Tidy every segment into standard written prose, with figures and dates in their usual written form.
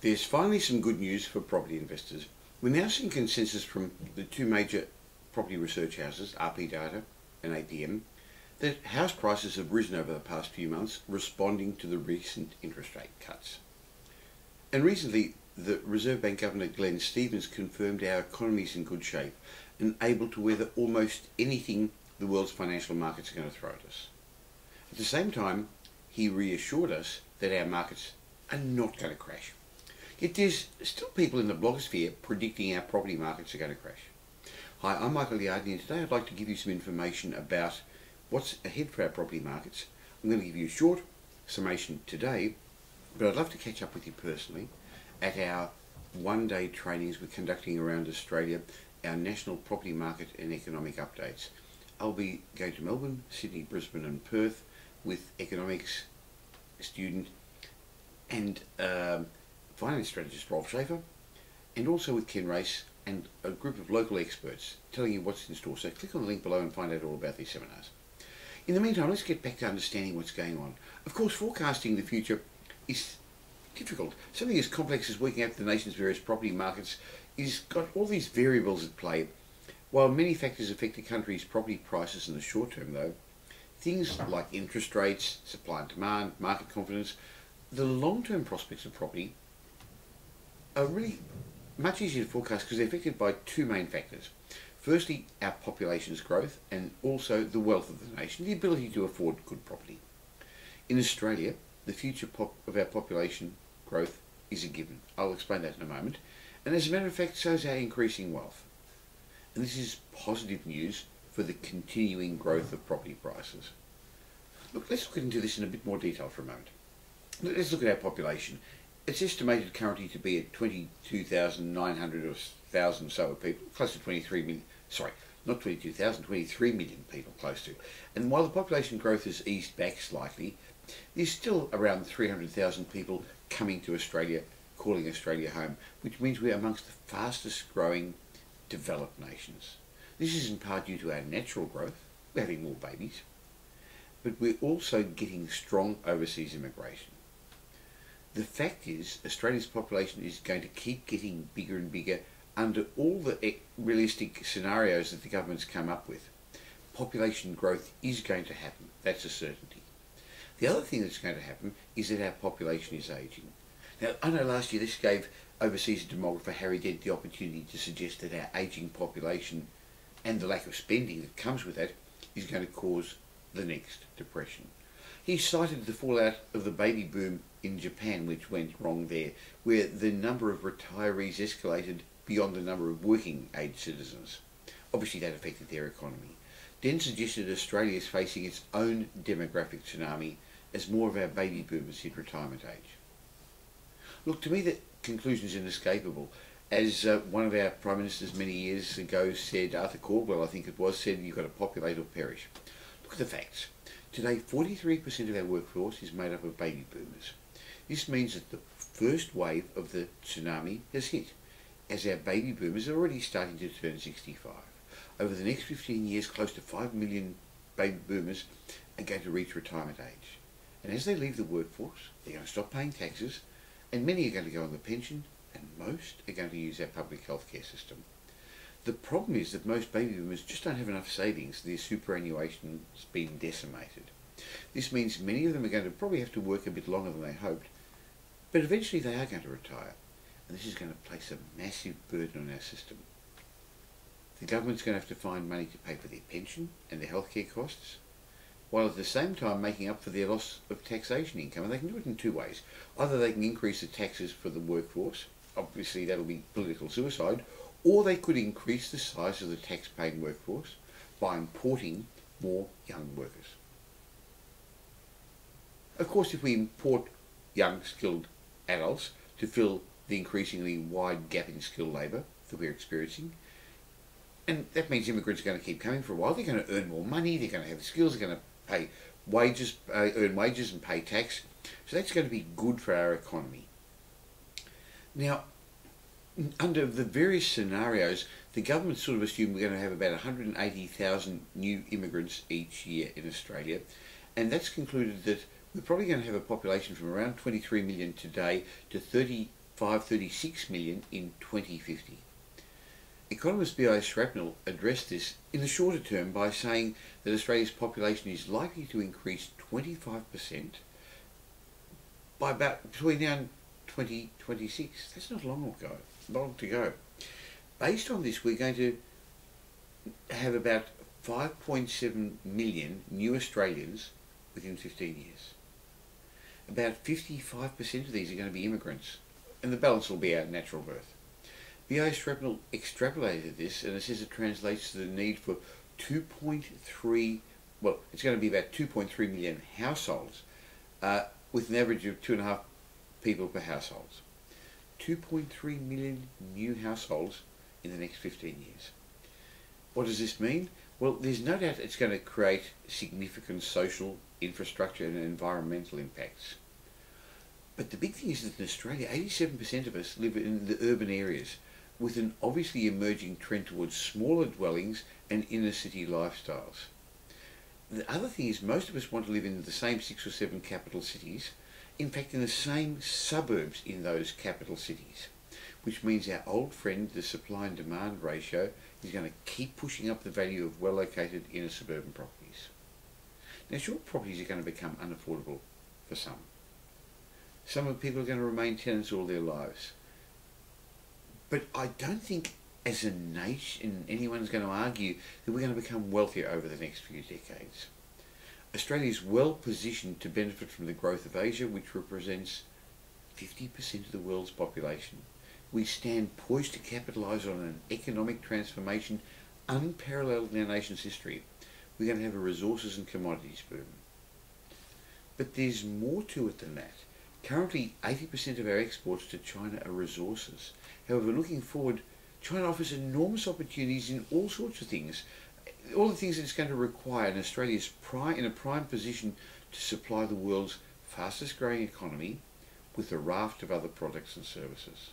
There's finally some good news for property investors. We're now seeing consensus from the two major property research houses, RP Data and APM, that house prices have risen over the past few months, responding to the recent interest rate cuts. And recently, the Reserve Bank Governor Glenn Stevens confirmed our economy is in good shape and able to weather almost anything the world's financial markets are going to throw at us. At the same time, he reassured us that our markets are not going to crash. Yet there's still people in the blogosphere predicting our property markets are going to crash. Hi, I'm Michael Yardney, and today I'd like to give you some information about what's ahead for our property markets. I'm going to give you a short summation today, but I'd love to catch up with you personally at our one-day trainings we're conducting around Australia, our national property market and economic updates. I'll be going to Melbourne, Sydney, Brisbane and Perth with economics student and finance strategist Rolf Schaefer, and also with Ken Race and a group of local experts telling you what's in store. So click on the link below and find out all about these seminars. In the meantime, let's get back to understanding what's going on. Of course, forecasting the future is difficult. Something as complex as working out the nation's various property markets is got all these variables at play. While many factors affect the country's property prices in the short term though, things like interest rates, supply and demand, market confidence, the long-term prospects of property are really much easier to forecast because they're affected by two main factors. Firstly, our population's growth and also the wealth of the nation, the ability to afford good property. In Australia, the future of our population growth is a given. I'll explain that in a moment. And as a matter of fact, so is our increasing wealth. And this is positive news for the continuing growth of property prices. Look, let's look into this in a bit more detail for a moment. Let's look at our population. It's estimated currently to be at 22,900 or 1,000 so people, close to 23 million, sorry, not 22,000, 23 million people close to. And while the population growth has eased back slightly, there's still around 300,000 people coming to Australia, calling Australia home, which means we're amongst the fastest growing developed nations. This is in part due to our natural growth, we're having more babies, but we're also getting strong overseas immigration. The fact is, Australia's population is going to keep getting bigger and bigger under all the realistic scenarios that the government's come up with. Population growth is going to happen, that's a certainty. The other thing that's going to happen is that our population is ageing. Now, I know last year this gave overseas demographer Harry Dent the opportunity to suggest that our ageing population and the lack of spending that comes with that is going to cause the next depression. He cited the fallout of the baby boom in Japan, which went wrong there, where the number of retirees escalated beyond the number of working age citizens. Obviously that affected their economy. Dent suggested Australia is facing its own demographic tsunami as more of our baby boomers hit retirement age. Look, to me the conclusion is inescapable. As one of our Prime Ministers many years ago said, Arthur Caldwell I think it was, said you've got to populate or perish. Look at the facts. Today 43% of our workforce is made up of baby boomers. This means that the first wave of the tsunami has hit, as our baby boomers are already starting to turn 65. Over the next 15 years, close to 5 million baby boomers are going to reach retirement age. And as they leave the workforce, they're going to stop paying taxes, and many are going to go on the pension, and most are going to use our public health care system. The problem is that most baby boomers just don't have enough savings. Their superannuation has been decimated. This means many of them are going to probably have to work a bit longer than they hoped, but eventually they are going to retire, and this is going to place a massive burden on our system. The government's going to have to find money to pay for their pension and their healthcare costs, while at the same time making up for their loss of taxation income, and they can do it in two ways. Either they can increase the taxes for the workforce, obviously that'll be political suicide, or they could increase the size of the tax-paying workforce by importing more young workers. Of course, if we import young, skilled adults to fill the increasingly wide gap in skilled labour that we're experiencing, and that means immigrants are going to keep coming for a while, they're going to earn more money, they're going to have skills, they're going to pay wages, earn wages and pay tax, so that's going to be good for our economy. Now, under the various scenarios, the government sort of assumed we're going to have about 180,000 new immigrants each year in Australia, and that's concluded that we're probably going to have a population from around 23 million today to 30 536 million in 2050. Economist B.I. Shrapnel addressed this in the shorter term by saying that Australia's population is likely to increase 25% by about between now and 2026. That's not long to go. Based on this, we're going to have about 5.7 million new Australians within 15 years. About 55% of these are going to be immigrants, and the balance will be out natural birth. B.I. Shrapnel extrapolated this, and it says it translates to the need for 2.3, well, it's going to be about 2.3 million households, with an average of 2.5 people per household. 2.3 million new households in the next 15 years. What does this mean? Well, there's no doubt it's going to create significant social, infrastructure and environmental impacts. But the big thing is that in Australia, 87% of us live in the urban areas, with an obviously emerging trend towards smaller dwellings and inner city lifestyles. The other thing is most of us want to live in the same 6 or 7 capital cities, in fact in the same suburbs in those capital cities, which means our old friend, the supply and demand ratio, is going to keep pushing up the value of well-located inner suburban properties. Now, sure, properties are going to become unaffordable for some. Some of the people are going to remain tenants all their lives. But I don't think as a nation anyone's going to argue that we're going to become wealthier over the next few decades. Australia is well positioned to benefit from the growth of Asia, which represents 50% of the world's population. We stand poised to capitalise on an economic transformation unparalleled in our nation's history. We're going to have a resources and commodities boom. But there's more to it than that. Currently, 80% of our exports to China are resources. However, looking forward, China offers enormous opportunities in all sorts of things. All the things that it's going to require, and Australia's in a prime position to supply the world's fastest growing economy with a raft of other products and services.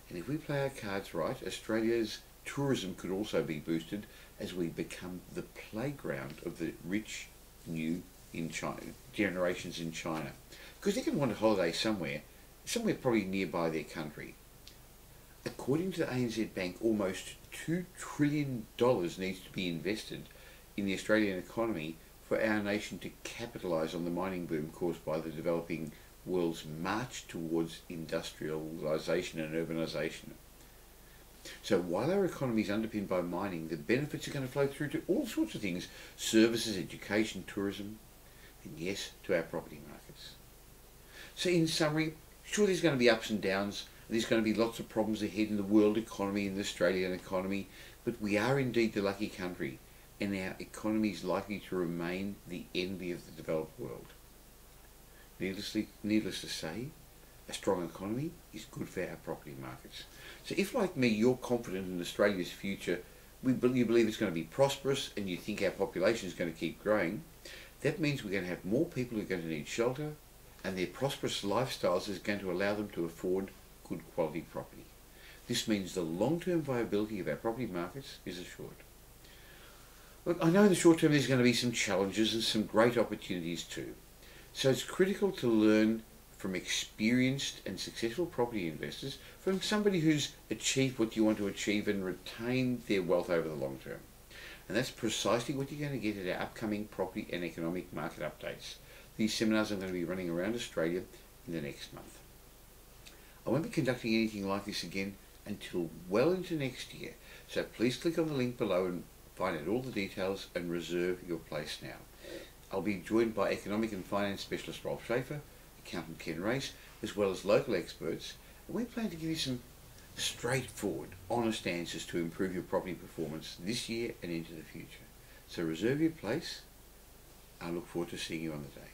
And if we play our cards right, Australia's tourism could also be boosted as we become the playground of the rich new generations in China. Because they're going to want a holiday somewhere probably nearby their country. According to the ANZ Bank, almost $2 trillion needs to be invested in the Australian economy for our nation to capitalise on the mining boom caused by the developing world's march towards industrialisation and urbanisation. So while our economy is underpinned by mining, the benefits are going to flow through to all sorts of things: services, education, tourism, and yes, to our property markets. So in summary, sure, there's going to be ups and downs. There's going to be lots of problems ahead in the world economy and the Australian economy, but we are indeed the lucky country, and our economy is likely to remain the envy of the developed world. Needless to say, a strong economy is good for our property markets. So if, like me, you're confident in Australia's future, you believe it's going to be prosperous, and you think our population is going to keep growing, that means we're going to have more people who are going to need shelter, and their prosperous lifestyles is going to allow them to afford good quality property. This means the long-term viability of our property markets is assured. Look, I know in the short term there's going to be some challenges and some great opportunities too. So it's critical to learn from experienced and successful property investors, from somebody who's achieved what you want to achieve and retained their wealth over the long term. And that's precisely what you're going to get at our upcoming property and economic market updates. These seminars are going to be running around Australia in the next month. I won't be conducting anything like this again until well into next year, so please click on the link below and find out all the details and reserve your place now. I'll be joined by economic and finance specialist Rolf Schaefer, accountant Ken Race, as well as local experts, and we plan to give you some straightforward, honest answers to improve your property performance this year and into the future. So reserve your place. I look forward to seeing you on the day.